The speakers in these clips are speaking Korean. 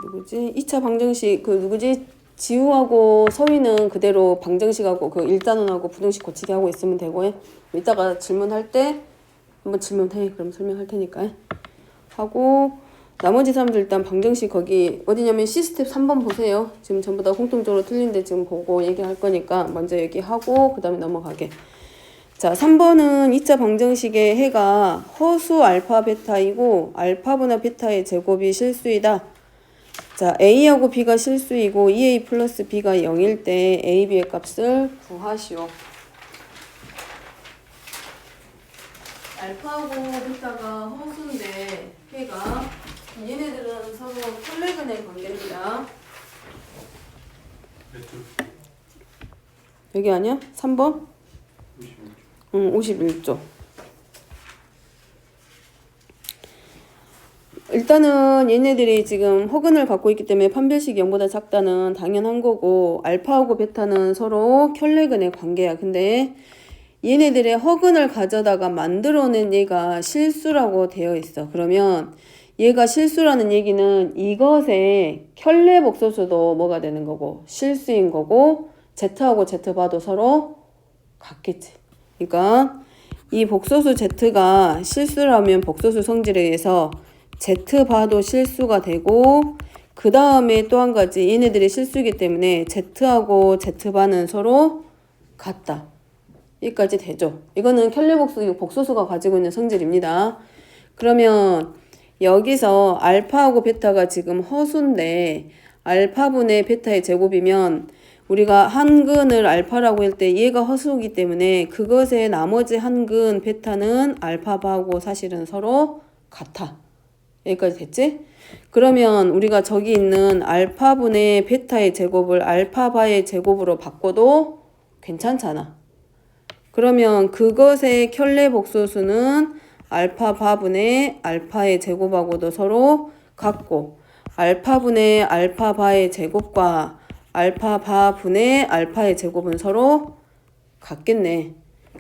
누구지? 2차 방정식 그 누구지? 지우하고 서희는 그대로 방정식하고 그 1단원하고 부등식 고치기 하고 있으면 되고 이따가 질문할 때 한번 질문해. 그럼 설명할 테니까 하고 나머지 사람들 일단 방정식 거기 어디냐면 C스텝 3번 보세요. 지금 전부 다 공통적으로 틀린데 지금 보고 얘기할 거니까 먼저 얘기하고 그 다음에 넘어가게. 자, 3번은 2차 방정식의 해가 허수 알파 베타이고 알파분의 베타의 제곱이 실수이다. 자, A하고 B가 실수이고 2A 플러스 B가 0일 때 A, B의 값을 구하시오. 알파하고 베타가 허수인데 해가 얘네들은 서로 컬레근의 관계입니다. 여기 아니야? 3번? 51조. 일단은 얘네들이 지금 허근을 갖고 있기 때문에 판별식이 0보다 작다는 당연한 거고 알파하고 베타는 서로 켤레근의 관계야. 근데 얘네들의 허근을 가져다가 만들어낸 얘가 실수라고 되어 있어. 그러면 얘가 실수라는 얘기는 이것의 켤레 복소수도 뭐가 되는 거고 실수인 거고 Z하고 Z바도 서로 같겠지. 그러니까 이 복소수 Z가 실수라면 복소수 성질에 의해서 Z바도 실수가 되고 그 다음에 또 한 가지 얘네들이 실수이기 때문에 Z하고 Z바는 서로 같다. 여기까지 되죠. 이거는 켤레 복소수가 가지고 있는 성질입니다. 그러면 여기서 알파하고 베타가 지금 허수인데 알파분의 베타의 제곱이면 우리가 한 근을 알파라고 할 때 얘가 허수이기 때문에 그것의 나머지 한 근 베타는 알파바하고 사실은 서로 같아. 여기까지 됐지? 그러면 우리가 저기 있는 알파분의 베타의 제곱을 알파바의 제곱으로 바꿔도 괜찮잖아. 그러면 그것의 켤레 복소수는 알파바분의 알파의 제곱하고도 서로 같고 알파분의 알파바의 제곱과 알파바분의 알파의 제곱은 서로 같겠네.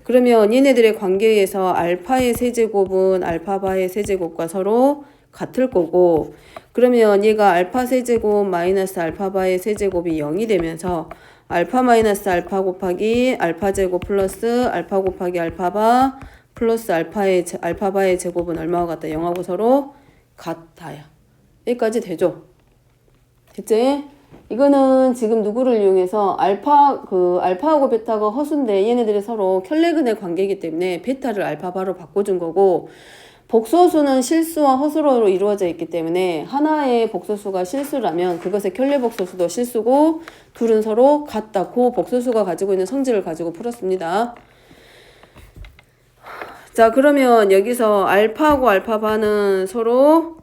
그러면 얘네들의 관계에 의해서 알파의 세제곱은 알파바의 세제곱과 서로 같을 거고 그러면 얘가 알파 세제곱 마이너스 알파바의 세제곱이 0이 되면서 알파 마이너스 알파 곱하기 알파 제곱 플러스 알파 곱하기 알파바 플러스 알파바의 제곱은 얼마와 같다? 0하고 서로 같아요. 여기까지 되죠? 됐지? 이거는 지금 누구를 이용해서 알파하고 베타가 허수인데 얘네들이 서로 켤레근의 관계이기 때문에 베타를 알파바로 바꿔준 거고 복소수는 실수와 허수로 이루어져 있기 때문에 하나의 복소수가 실수라면 그것의 켤레 복소수도 실수고 둘은 서로 같다. 그 복소수가 가지고 있는 성질을 가지고 풀었습니다. 자, 그러면 여기서 알파하고 알파바는 서로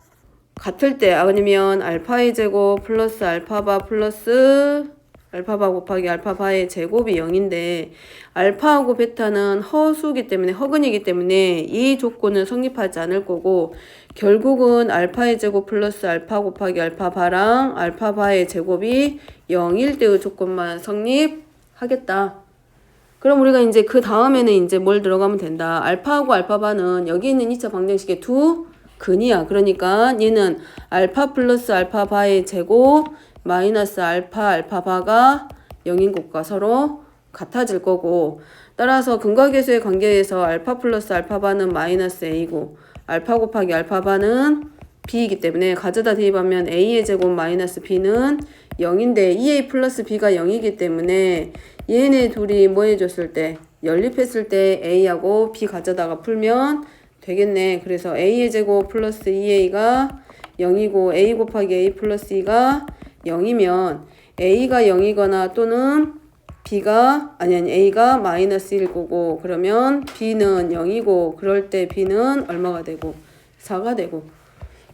같을 때 아니면 알파의 제곱 플러스 알파바 플러스 알파바 곱하기 알파바의 제곱이 0인데 알파하고 베타는 허수이기 때문에 허근이기 때문에 이 조건은 성립하지 않을 거고 결국은 알파의 제곱 플러스 알파 곱하기 알파바랑 알파바의 제곱이 0일 때의 조건만 성립하겠다. 그럼 우리가 이제 그 다음에는 이제 뭘 들어가면 된다. 알파하고 알파바는 여기 있는 2차 방정식의 두 근이야. 그러니까 얘는 알파 플러스 알파바의 제곱 마이너스 알파바가 0인 것과 서로 같아질 거고 따라서 근과계수의 관계에서 알파 플러스 알파바는 마이너스 a고 알파 곱하기 알파바는 b이기 때문에 가져다 대입하면 a의 제곱 마이너스 b는 0인데 2a 플러스 b가 0이기 때문에 얘네 둘이 뭐 해줬을 때 연립했을 때 a하고 b 가져다가 풀면 되겠네. 그래서 a의 제곱 플러스 2a가 0이고 a 곱하기 a 플러스 2가 0이면 a가 0이거나 또는 a가 마이너스 1 거고 그러면 b는 0이고 그럴 때 b는 얼마가 되고 4가 되고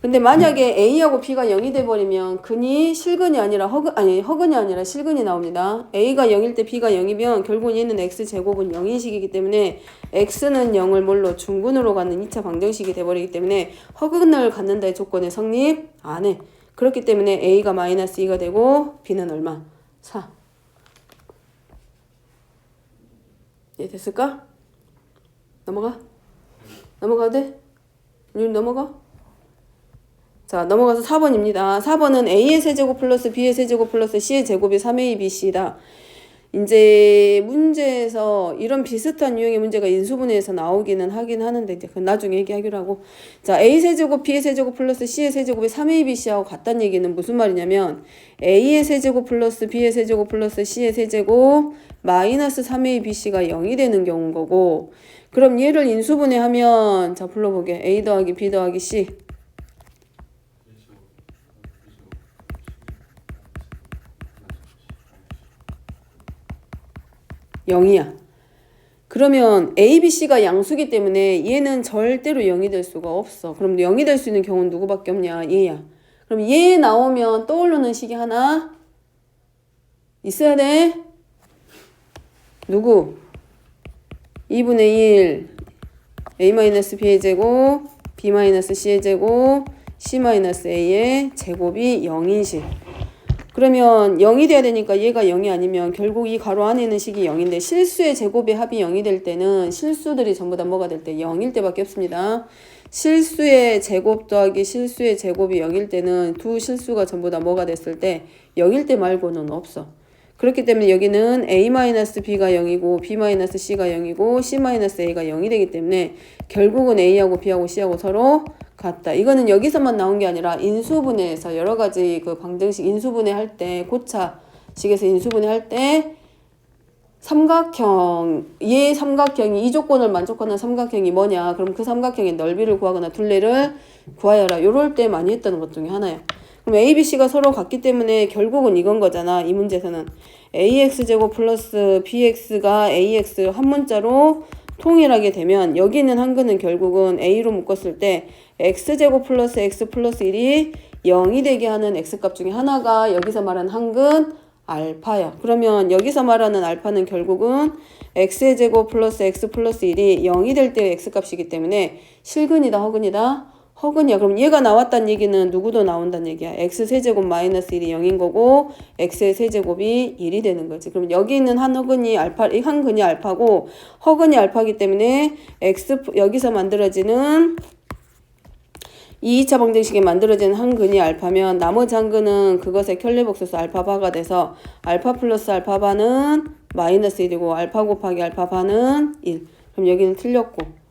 근데 만약에 a하고 b가 0이 돼버리면 근이 실근이 아니라 허근이 아니라 실근이 나옵니다. a가 0일 때 b가 0이면 결국 얘는 x제곱은 0인식이기 때문에 x는 0을 뭘로 중근으로 갖는 2차 방정식이 돼버리기 때문에 허근을 갖는다의 조건에 성립 안 해. 그렇기 때문에 a가 마이너스 2가 되고 b는 얼마? 4. 예, 됐을까? 넘어가? 넘어가도 돼? 윤 넘어가? 자, 넘어가서 4번입니다. 4번은 A의 세제곱 플러스 B의 세제곱 플러스 C의 제곱이 3ABC다. 이제 문제에서 이런 비슷한 유형의 문제가 인수분해에서 나오기는 하긴 하는데 이제 그건 나중에 얘기하기로 하고, 자, A 세제곱 B의 세제곱 플러스 C의 세제곱이 3ABC하고 같다는 얘기는 무슨 말이냐면 A의 세제곱 플러스 B의 세제곱 플러스 C의 세제곱 마이너스 3ABC가 0이 되는 경우인 거고, 그럼 얘를 인수분해하면 자 불러보게. A 더하기 B 더하기 C 0이야. 그러면 A, B, C가 양수기 때문에 얘는 절대로 0이 될 수가 없어. 그럼 0이 될 수 있는 경우는 누구밖에 없냐? 얘야. 그럼 얘 나오면 떠오르는 식이 하나 있어야 돼. 누구? 2분의 1 A-B의 제곱 B-C의 제곱 C-A의 제곱이 0인 식. 그러면 0이 돼야 되니까 얘가 0이 아니면 결국 이 가로 안에 있는 식이 0인데 실수의 제곱의 합이 0이 될 때는 실수들이 전부 다 뭐가 될 때 0일 때밖에 없습니다. 실수의 제곱 더하기 실수의 제곱이 0일 때는 두 실수가 전부 다 뭐가 됐을 때 0일 때 말고는 없어. 그렇기 때문에 여기는 A-B가 0이고 B-C가 0이고 C-A가 0이 되기 때문에 결국은 A하고 B하고 C하고 서로 같다. 이거는 여기서만 나온 게 아니라 인수분해에서 여러 가지 그 방정식 인수분해 할 때 고차식에서 인수분해 할 때 삼각형, 얘 삼각형이 이 조건을 만족하는 삼각형이 뭐냐? 그럼 그 삼각형의 넓이를 구하거나 둘레를 구하여라. 요럴 때 많이 했던 것 중에 하나야. 그럼 A, B, C가 서로 같기 때문에 결국은 이건 거잖아. 이 문제에서는 AX제곱 플러스 BX가 AX 한 문자로 통일하게 되면 여기 있는 한근은 결국은 A로 묶었을 때 X제곱 플러스 X 플러스 1이 0이 되게 하는 X값 중에 하나가 여기서 말하는 한근 알파야. 그러면 여기서 말하는 알파는 결국은 X의 제곱 플러스 X 플러스 1이 0이 될 때의 X값이기 때문에 실근이다 허근이다? 허근이야. 그럼 얘가 나왔다는 얘기는 누구도 나온다는 얘기야. X 세제곱 마이너스 1이 0인 거고 X의 세제곱이 1이 되는 거지. 그럼 여기 있는 한 허근이 알파, 이 한 근이 알파고 허근이 알파이기 때문에 X 여기서 만들어지는 2차 방정식에 만들어지는 한 근이 알파면 나머지 한 근은 그것의 켤레복소수 알파바가 돼서 알파 플러스 알파바는 마이너스 1이고 알파 곱하기 알파바는 1. 그럼 여기는 틀렸고.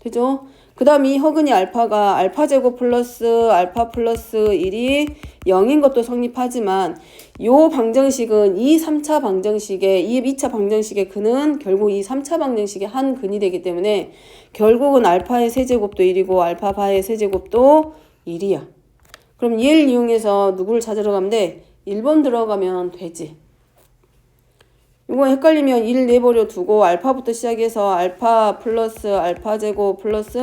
되죠? 그 다음 이 허근이 알파가 알파 제곱 플러스 알파 플러스 1이 0인 것도 성립하지만 요 방정식은 이 3차 방정식의 이 2차 방정식의 근은 결국 이 3차 방정식의 한 근이 되기 때문에 결국은 알파의 세제곱도 1이고 알파바의 세제곱도 1이야. 그럼 얘를 이용해서 누구를 찾으러 가면 돼? 1번 들어가면 되지. 이거 헷갈리면 1 내버려 두고 알파부터 시작해서 알파 플러스 알파 제곱 플러스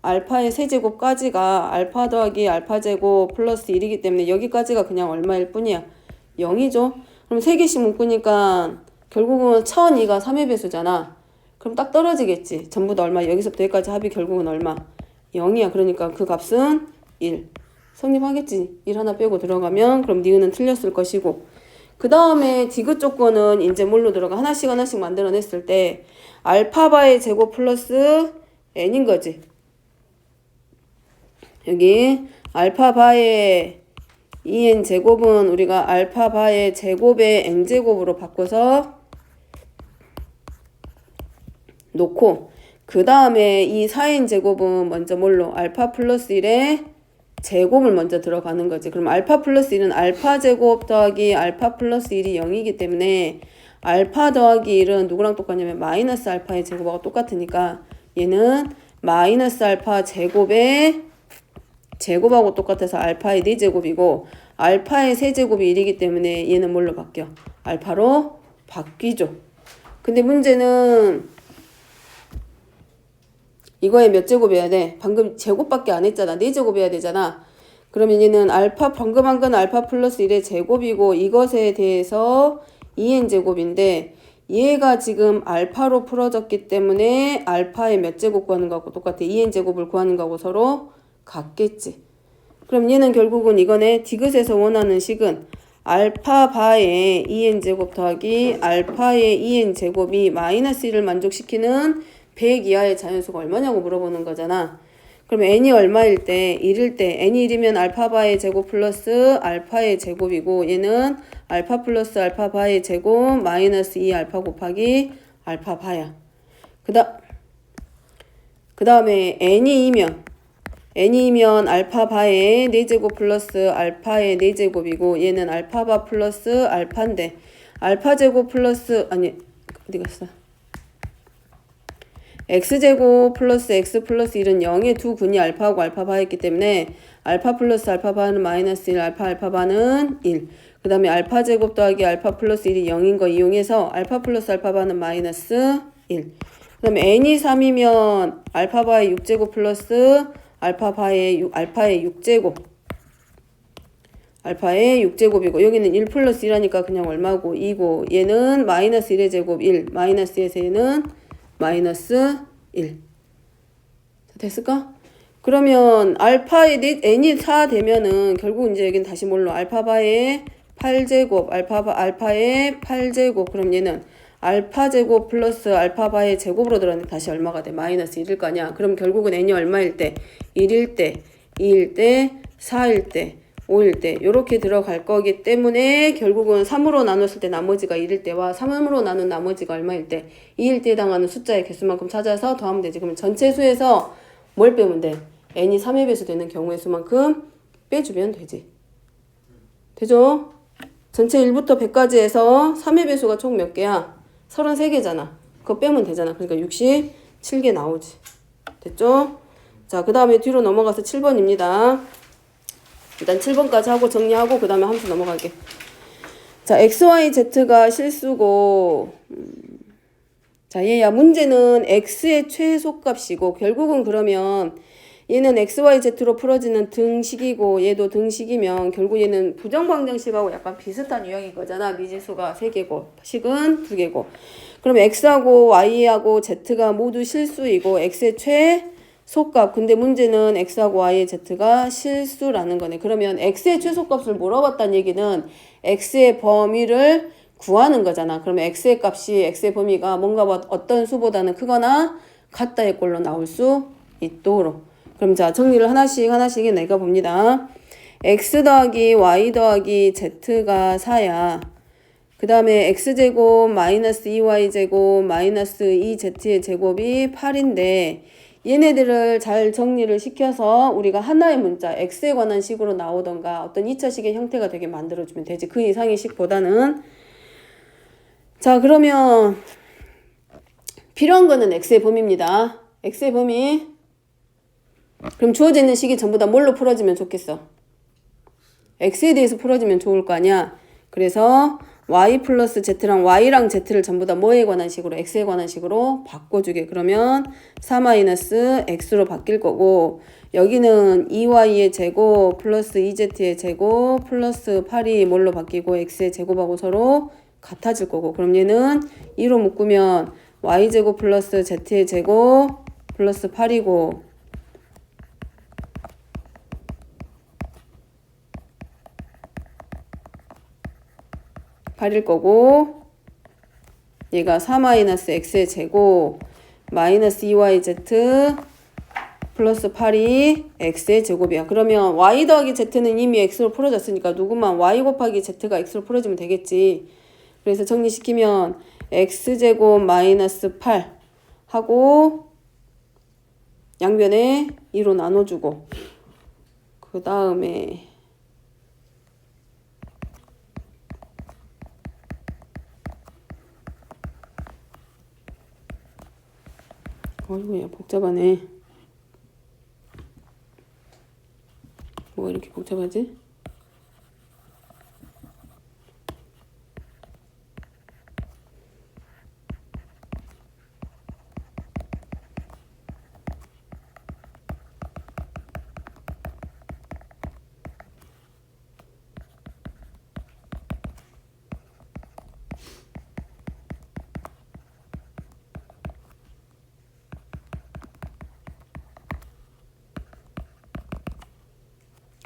알파의 세제곱까지가 알파 더하기 알파 제곱 플러스 1이기 때문에 여기까지가 그냥 얼마일 뿐이야? 0이죠. 그럼 3개씩 묶으니까 결국은 1002가 3의 배수잖아. 그럼 딱 떨어지겠지. 전부 다 얼마? 여기서부터 여기까지 합이 결국은 얼마? 0이야. 그러니까 그 값은 1. 성립하겠지. 1 하나 빼고 들어가면 그럼 니은은 틀렸을 것이고 그 다음에 디귿 조건은 이제 뭘로 들어가? 하나씩 만들어냈을 때 알파바의 제곱 플러스 n인 거지. 여기 알파바의 2n 제곱은 우리가 알파바의 제곱의 n제곱으로 바꿔서 놓고 그 다음에 이 4n 제곱은 먼저 뭘로? 알파 플러스 1에 제곱을 먼저 들어가는 거지. 그럼 알파 플러스 1은 알파 제곱 더하기 알파 플러스 1이 0이기 때문에 알파 더하기 1은 누구랑 똑같냐면 마이너스 알파의 제곱하고 똑같으니까 얘는 마이너스 알파 제곱의 제곱하고 똑같아서 알파의 4제곱이고 알파의 세제곱이 1이기 때문에 얘는 뭘로 바뀌어? 알파로 바뀌죠. 근데 문제는 이거에 몇 제곱해야 돼? 방금 제곱밖에 안 했잖아. 4제곱 해야 되잖아. 그러면 얘는 알파 방금 한 건 알파 플러스 1의 제곱이고 이것에 대해서 2n 제곱인데 얘가 지금 알파로 풀어졌기 때문에 알파의 몇 제곱 구하는 거하고 똑같아. 2n 제곱을 구하는 거하고 서로 같겠지. 그럼 얘는 결국은 이거네. 디귿에서 원하는 식은 알파 바의 2n 제곱 더하기 알파의 2n 제곱이 마이너스 1을 만족시키는 100 이하의 자연수가 얼마냐고 물어보는 거잖아. 그러면 n이 얼마일 때? 1일 때 n이 1이면 알파바의 제곱 플러스 알파의 제곱이고 얘는 알파 플러스 알파바의 제곱 마이너스 2 알파 곱하기 알파바야. 그 다음에 n이면 알파바의 4제곱 플러스 알파의 4제곱이고 얘는 알파바 플러스 알파인데 알파제곱 플러스 아니 어디 갔어? x제곱 플러스 x 플러스 1은 0의 두 근이 알파하고 알파바였기 때문에 알파 플러스 알파바는 마이너스 1 알파바는 1. 그 다음에 알파제곱 더하기 알파 플러스 1이 0인 거 이용해서 알파 플러스 알파바는 마이너스 1. 그 다음에 n이 3이면 알파바의 6제곱 플러스 알파의 6제곱 알파의 6제곱이고 여기는 1 플러스 1하니까 그냥 얼마고 2고 얘는 마이너스 1의 제곱 1 마이너스 1에서 얘는 마이너스 1 됐을까? 그러면 알파의 n이 4 되면은 결국 이제 여기는 다시 뭘로 알파바의 8제곱 알파의 8제곱 그럼 얘는 알파제곱 플러스 알파바의 제곱으로 들어갔는데 다시 얼마가 돼? 마이너스 1일 거 아니야. 그럼 결국은 n이 얼마일 때? 1일 때, 2일 때, 4일 때, 5일 때 이렇게 들어갈 거기 때문에 결국은 3으로 나눴을 때 나머지가 1일 때와 3으로 나눈 나머지가 얼마일 때? 2일 때 해당하는 숫자의 개수만큼 찾아서 더하면 되지. 그러면 전체 수에서 뭘 빼면 돼? n이 3의 배수 되는 경우의 수만큼 빼주면 되지. 되죠? 전체 1부터 100까지 해서 3의 배수가 총 몇 개야? 33개잖아. 그거 빼면 되잖아. 그러니까 67개 나오지. 됐죠? 자, 그 다음에 뒤로 넘어가서 7번입니다. 일단 7번까지 하고 정리하고 그 다음에 함수 넘어갈게. 자, XYZ가 실수고 자, 얘야 문제는 X의 최소값이고 결국은 그러면 얘는 XYZ로 풀어지는 등식이고 얘도 등식이면 결국 얘는 부정방정식하고 약간 비슷한 유형인 거잖아. 미지수가 3개고 식은 2개고 그럼 X하고 Y하고 Z가 모두 실수이고 X의 최소값 근데 문제는 X하고 Y의 Z가 실수라는 거네. 그러면 X의 최소값을 물어봤다는 얘기는 X의 범위를 구하는 거잖아. 그러면 X의 값이 X의 범위가 뭔가 어떤 수보다는 크거나 같다의 꼴로 나올 수 있도록 그럼 자 정리를 하나씩 내가 봅니다. x 더하기 y 더하기 z가 4야. 그 다음에 x제곱 마이너스 2y제곱 마이너스 2z의 제곱이 8인데 얘네들을 잘 정리를 시켜서 우리가 하나의 문자 x에 관한 식으로 나오던가 어떤 2차식의 형태가 되게 만들어주면 되지. 그 이상의 식보다는 자 그러면 필요한 거는 x의 범위입니다. x의 범위 그럼 주어져 있는 식이 전부 다 뭘로 풀어지면 좋겠어? x에 대해서 풀어지면 좋을 거 아니야. 그래서 y 플러스 z랑 y랑 z를 전부 다 뭐에 관한 식으로 x에 관한 식으로 바꿔주게. 그러면 4-x로 바뀔 거고 여기는 2y의 제곱 플러스 2z의 제곱 플러스 8이 뭘로 바뀌고 x의 제곱하고 서로 같아질 거고 그럼 얘는 2로 묶으면 y제곱 플러스 z의 제곱 플러스 8이고 8일 거고 얘가 4-x의 제곱 마이너스 2yz 플러스 8이 x의 제곱이야. 그러면 y 더하기 z는 이미 x로 풀어졌으니까 누구만 y 곱하기 z가 x로 풀어지면 되겠지. 그래서 정리시키면 x제곱 마이너스 8 하고 양변에 2로 나눠주고 그 다음에 어이구야 복잡하네. 뭐가 이렇게 복잡하지?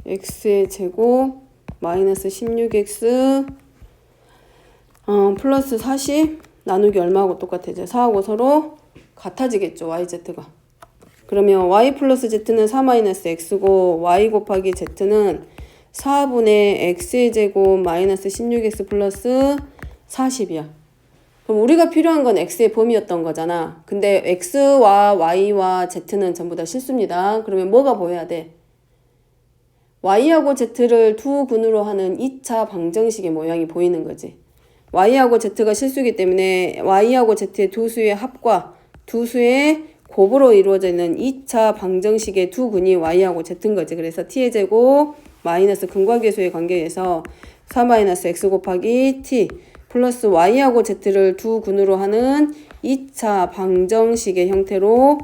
x의 제곱 마이너스 16x 플러스 40 나누기 얼마하고 똑같아져? 4하고 서로 같아지겠죠. yz가. 그러면 y 플러스 z는 4 마이너스 x고 y 곱하기 z는 4분의 x의 제곱 마이너스 16x 플러스 40이야. 그럼 우리가 필요한 건 x의 범위였던 거잖아. 근데 x와 y와 z는 전부 다 실수입니다. 그러면 뭐가 보여야 돼? y하고 z를 두 근으로 하는 2차 방정식의 모양이 보이는 거지. y하고 z가 실수이기 때문에 y하고 z의 두 수의 합과 두 수의 곱으로 이루어져 있는 2차 방정식의 두 근이 y하고 z인 거지. 그래서 t의 제곱 마이너스 근과 계수의 관계에서 4 마이너스 x 곱하기 t 플러스 y하고 z를 두 근으로 하는 2차 방정식의 형태로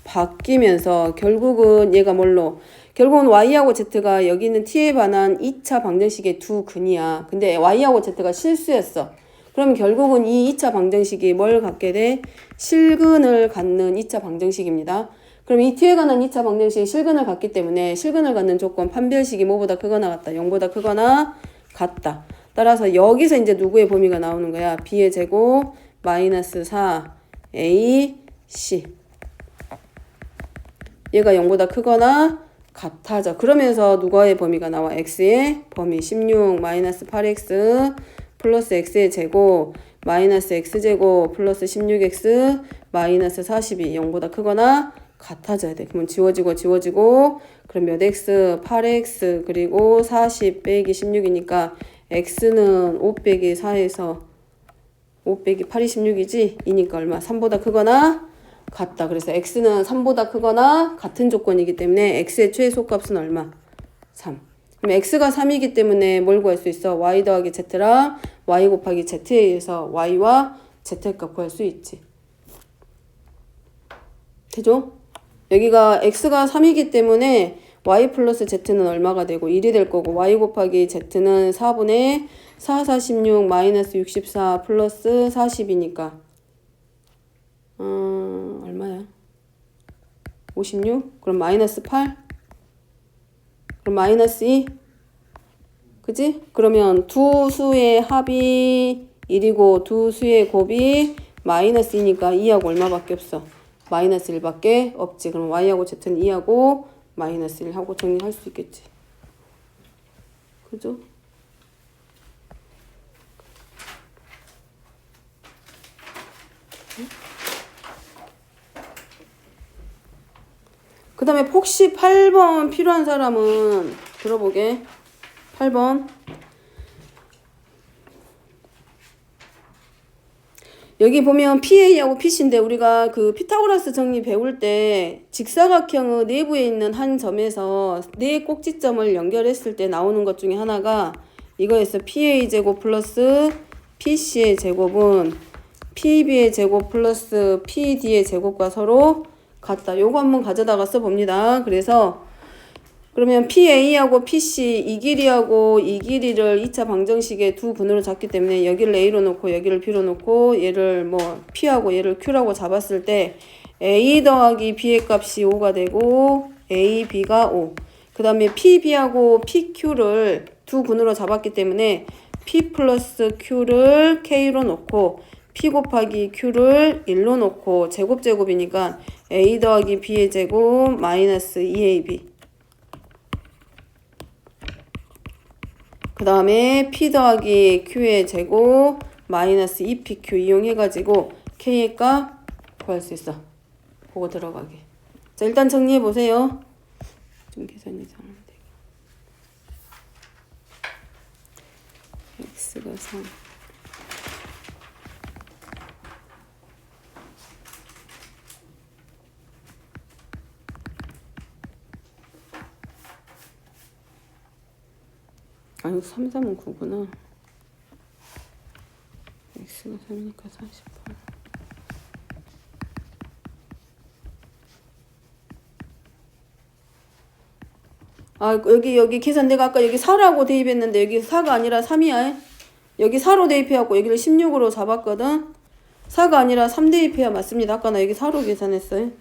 바뀌면서 결국은 얘가 뭘로? 결국은 y하고 z가 여기 있는 t에 반한 2차 방정식의 두 근이야. 근데 y하고 z가 실수였어. 그럼 결국은 이 2차 방정식이 뭘 갖게 돼? 실근을 갖는 2차 방정식입니다. 그럼 이 t에 관한 2차 방정식이 실근을 갖기 때문에 실근을 갖는 조건 판별식이 뭐보다 크거나 같다. 0보다 크거나 같다. 따라서 여기서 이제 누구의 범위가 나오는 거야? b의 제곱 마이너스 4a c. 얘가 0보다 크거나 같아져. 그러면서 누가의 범위가 나와? x의 범위 16 마이너스 8x 플러스 x의 제곱 마이너스 x제곱 플러스 16x 마이너스 42 0보다 크거나 같아져야 돼. 그러면 지워지고 그럼 몇 x? 8x 그리고 40 빼기 16이니까 x는 5 빼기 4에서 5 빼기 8이 16이지? 이니까 얼마? 3보다 크거나 같다. 그래서 x는 3보다 크거나 같은 조건이기 때문에 x의 최소값은 얼마? 3. 그럼 x가 3이기 때문에 뭘 구할 수 있어? y 더하기 z랑 y 곱하기 z에 의해서 y와 z의 값 구할 수 있지. 되죠? 여기가 x가 3이기 때문에 y 플러스 z는 얼마가 되고 1이 될 거고 y 곱하기 z는 4분의 4, 46 마이너스 64 플러스 40이니까 얼마야? 56? 그럼 마이너스 8? 그럼 마이너스 2? 그지? 그러면 두 수의 합이 1이고 두 수의 곱이 마이너스 2니까 2하고 얼마밖에 없어? 마이너스 1밖에 없지. 그럼 y하고 z는 2하고 마이너스 1하고 정리할 수 있겠지. 그죠? 그 다음에 혹시 8번 필요한 사람은 들어보게. 8번. 여기 보면 PA하고 PC인데 우리가 그 피타고라스 정리 배울 때 직사각형의 내부에 있는 한 점에서 네 꼭지점을 연결했을 때 나오는 것 중에 하나가 이거에서 PA 제곱 플러스 PC의 제곱은 PB의 제곱 플러스 PD의 제곱과 서로 같다. 요거 한번 가져다가 써봅니다. 그래서 그러면 PA하고 PC 이 길이하고 이 길이를 2차 방정식의 두 근으로 잡기 때문에 여기를 A로 놓고 여기를 B로 놓고 얘를 뭐 P하고 얘를 Q라고 잡았을 때 A 더하기 B의 값이 5가 되고 A, B가 5. 그 다음에 PB하고 PQ를 두 근으로 잡았기 때문에 P 플러스 Q를 K로 놓고 P 곱하기 Q를 1로 놓고 제곱이니까 A 더하기 B의 제곱 마이너스 2AB. 그 다음에 P 더하기 Q의 제곱 마이너스 2PQ 이용해가지고 K의 값 구할 수 있어. 보고 들어가게. 자, 일단 정리해보세요. 좀 계산이 잘하면 되게. X가 3. 아니 3, 3은 9구나. x가 3이니까 48. 아 여기 계산 내가 아까 여기 4라고 대입했는데 여기 4가 아니라 3이야. 여기 4로 대입해갖고 여기를 16으로 잡았거든. 4가 아니라 3 대입해야 맞습니다. 아까 나 여기 4로 계산했어요.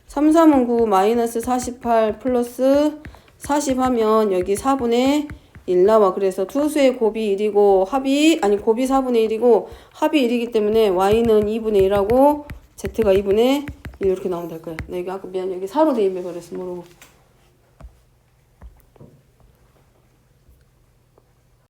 3, 3은 9 마이너스 48 플러스 40 하면 여기 4분의 1 나와. 그래서 투수의 곱이 1이고 합이 아니 곱이 4분의 1이고 합이 1이기 때문에 y는 2분의 1하고 z가 2분의 이렇게 나오면 될 거야. 나 여기 아까 미안 여기 4로 대입해 버렸어 모르고.